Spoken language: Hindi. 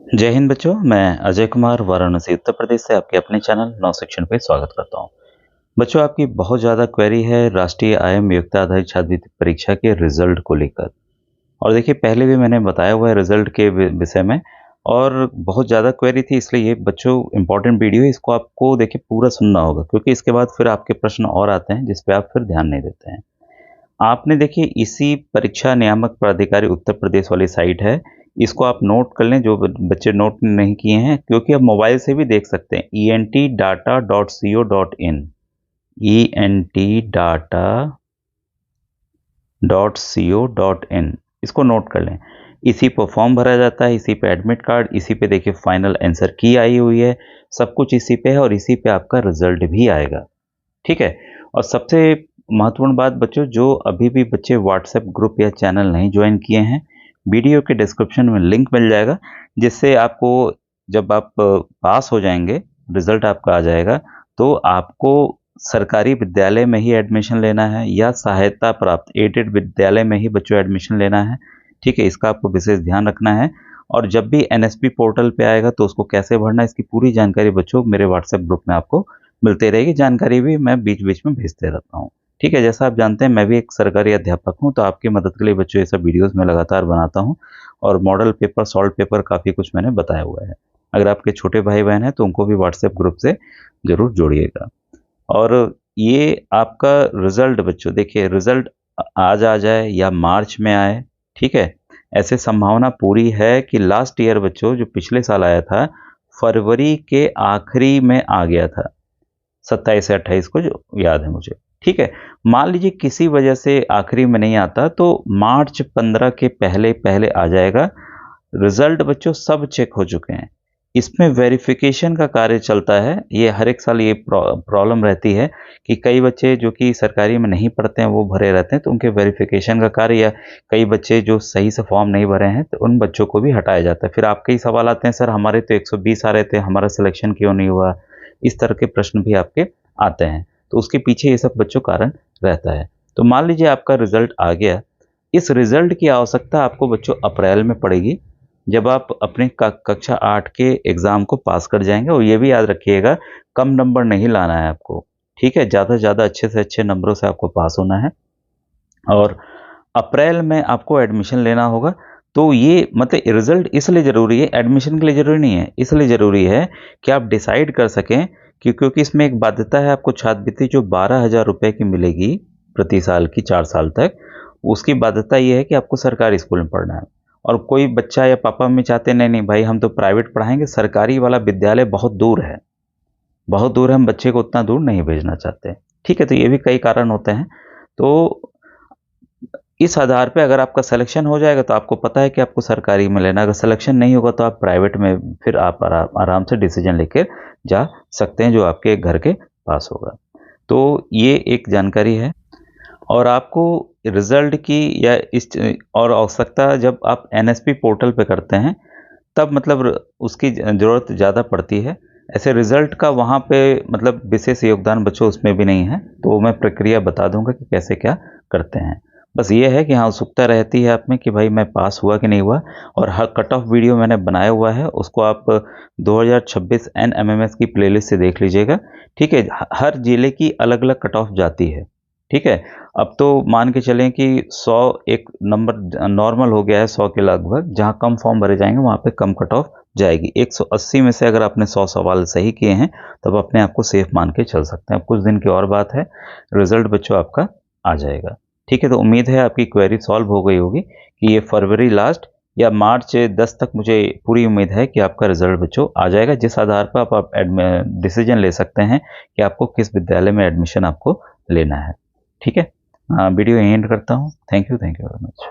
जय हिंद बच्चों, मैं अजय कुमार वाराणसी उत्तर प्रदेश से आपके अपने चैनल नौ सेक्शन पे स्वागत करता हूं। बच्चों, आपकी बहुत ज़्यादा क्वेरी है राष्ट्रीय आय योग्यता आधारित छात्रवृत्ति परीक्षा के रिजल्ट को लेकर। और देखिए, पहले भी मैंने बताया हुआ है रिजल्ट के विषय में, और बहुत ज़्यादा क्वेरी थी, इसलिए ये बच्चों इंपॉर्टेंट वीडियो है, इसको आपको देखिए पूरा सुनना होगा, क्योंकि इसके बाद फिर आपके प्रश्न और आते हैं जिस पे आप फिर ध्यान नहीं देते हैं। आपने देखिए इसी परीक्षा नियामक प्राधिकारी उत्तर प्रदेश वाली साइट है, इसको आप नोट कर लें जो बच्चे नोट नहीं किए हैं, क्योंकि आप मोबाइल से भी देख सकते हैं। entdata.co.in, entdata.co.in, इसको नोट कर लें। इसी पर फॉर्म भरा जाता है, इसी पे एडमिट कार्ड, इसी पे देखिए फाइनल आंसर की आई हुई है, सब कुछ इसी पे है, और इसी पे आपका रिजल्ट भी आएगा। ठीक है। और सबसे महत्वपूर्ण बात बच्चों, जो अभी भी बच्चे व्हाट्सएप ग्रुप या चैनल नहीं ज्वाइन किए हैं, वीडियो के डिस्क्रिप्शन में लिंक मिल जाएगा, जिससे आपको जब आप पास हो जाएंगे, रिजल्ट आपका आ जाएगा, तो आपको सरकारी विद्यालय में ही एडमिशन लेना है या सहायता प्राप्त एडेड विद्यालय में ही बच्चों एडमिशन लेना है। ठीक है, इसका आपको विशेष ध्यान रखना है। और जब भी एनएसपी पोर्टल पे आएगा तो उसको कैसे भरना है, इसकी पूरी जानकारी बच्चों मेरे व्हाट्सएप ग्रुप में आपको मिलते रहेगी। जानकारी भी मैं बीच बीच में भेजते रहता हूँ। ठीक है, जैसा आप जानते हैं मैं भी एक सरकारी अध्यापक हूँ, तो आपकी मदद के लिए बच्चों ये सब वीडियोस मैं लगातार बनाता हूँ, और मॉडल पेपर, सॉल्व पेपर काफ़ी कुछ मैंने बताया हुआ है। अगर आपके छोटे भाई बहन हैं तो उनको भी व्हाट्सएप ग्रुप से ज़रूर जोड़िएगा। और ये आपका रिजल्ट बच्चों, देखिए रिजल्ट आज आ जाए या मार्च में आए, ठीक है, ऐसे संभावना पूरी है कि लास्ट ईयर बच्चों जो पिछले साल आया था, फरवरी के आखिरी में आ गया था, 27 या 28 को जो याद है मुझे। ठीक है, मान लीजिए किसी वजह से आखिरी में नहीं आता तो मार्च 15 के पहले पहले आ जाएगा। रिजल्ट बच्चों सब चेक हो चुके हैं, इसमें वेरिफिकेशन का कार्य चलता है। ये हर एक साल ये प्रॉब्लम रहती है कि कई बच्चे जो कि सरकारी में नहीं पढ़ते हैं वो भरे रहते हैं, तो उनके वेरिफिकेशन का कार्य, या कई बच्चे जो सही से फॉर्म नहीं भरे हैं तो उन बच्चों को भी हटाया जाता है। फिर आपके ही सवाल आते हैं, सर हमारे तो 120 आ रहे थे, हमारा सिलेक्शन क्यों नहीं हुआ। इस तरह के प्रश्न भी आपके आते हैं, तो उसके पीछे ये सब बच्चों कारण रहता है। तो मान लीजिए आपका रिजल्ट आ गया, इस रिजल्ट की आवश्यकता आपको बच्चों अप्रैल में पड़ेगी, जब आप अपने कक्षा 8 के एग्ज़ाम को पास कर जाएंगे। और ये भी याद रखिएगा, कम नंबर नहीं लाना है आपको, ठीक है, ज़्यादा से ज़्यादा अच्छे से अच्छे नंबरों से आपको पास होना है। और अप्रैल में आपको एडमिशन लेना होगा। तो ये मतलब रिजल्ट इसलिए ज़रूरी है, एडमिशन के लिए ज़रूरी नहीं है, इसलिए ज़रूरी है कि आप डिसाइड कर सकें कि, क्योंकि इसमें एक बाध्यता है आपको छात्रवृत्ति जो 12,000 रुपये की मिलेगी प्रति साल की 4 साल तक, उसकी बाध्यता ये है कि आपको सरकारी स्कूल में पढ़ना है। और कोई बच्चा या पापा मम्मी चाहते नहीं नहीं भाई हम तो प्राइवेट पढ़ाएंगे, सरकारी वाला विद्यालय बहुत दूर है, बहुत दूर है, हम बच्चे को उतना दूर नहीं भेजना चाहते। ठीक है, तो ये भी कई कारण होते हैं। तो इस आधार पे अगर आपका सिलेक्शन हो जाएगा तो आपको पता है कि आपको सरकारी में लेना, अगर सिलेक्शन नहीं होगा तो आप प्राइवेट में फिर आप आराम से डिसीजन लेकर जा सकते हैं जो आपके घर के पास होगा। तो ये एक जानकारी है। और आपको रिजल्ट की या इस और आवश्यकता जब आप एनएसपी पोर्टल पे करते हैं तब मतलब उसकी ज़रूरत ज़्यादा पड़ती है। ऐसे रिजल्ट का वहाँ पे मतलब विशेष योगदान बच्चों उसमें भी नहीं है, तो मैं प्रक्रिया बता दूंगा कि कैसे क्या करते हैं। बस ये है कि हाँ, उत्सुकता रहती है आप में कि भाई मैं पास हुआ कि नहीं हुआ। और हर कट ऑफ वीडियो मैंने बनाया हुआ है, उसको आप 2026 एनएमएमएस की प्लेलिस्ट से देख लीजिएगा। ठीक है, हर जिले की अलग अलग कट ऑफ जाती है। ठीक है, अब तो मान के चलें कि 100 एक नंबर नॉर्मल हो गया है, 100 के लगभग, जहाँ कम फॉर्म भरे जाएंगे वहाँ पे कम कट ऑफ जाएगी। 180 में से अगर आपने 100 सवाल सही किए हैं तब अपने आप को सेफ मान के चल सकते हैं। अब कुछ दिन की और बात है, रिजल्ट बच्चों आपका आ जाएगा। ठीक है, तो उम्मीद है आपकी क्वेरी सॉल्व हो गई होगी कि ये फरवरी लास्ट या मार्च 10 तक, मुझे पूरी उम्मीद है कि आपका रिजल्ट बच्चों आ जाएगा, जिस आधार पर आप डिसीजन ले सकते हैं कि आपको किस विद्यालय में एडमिशन आपको लेना है। ठीक है, वीडियो एंड करता हूँ। Thank you very much.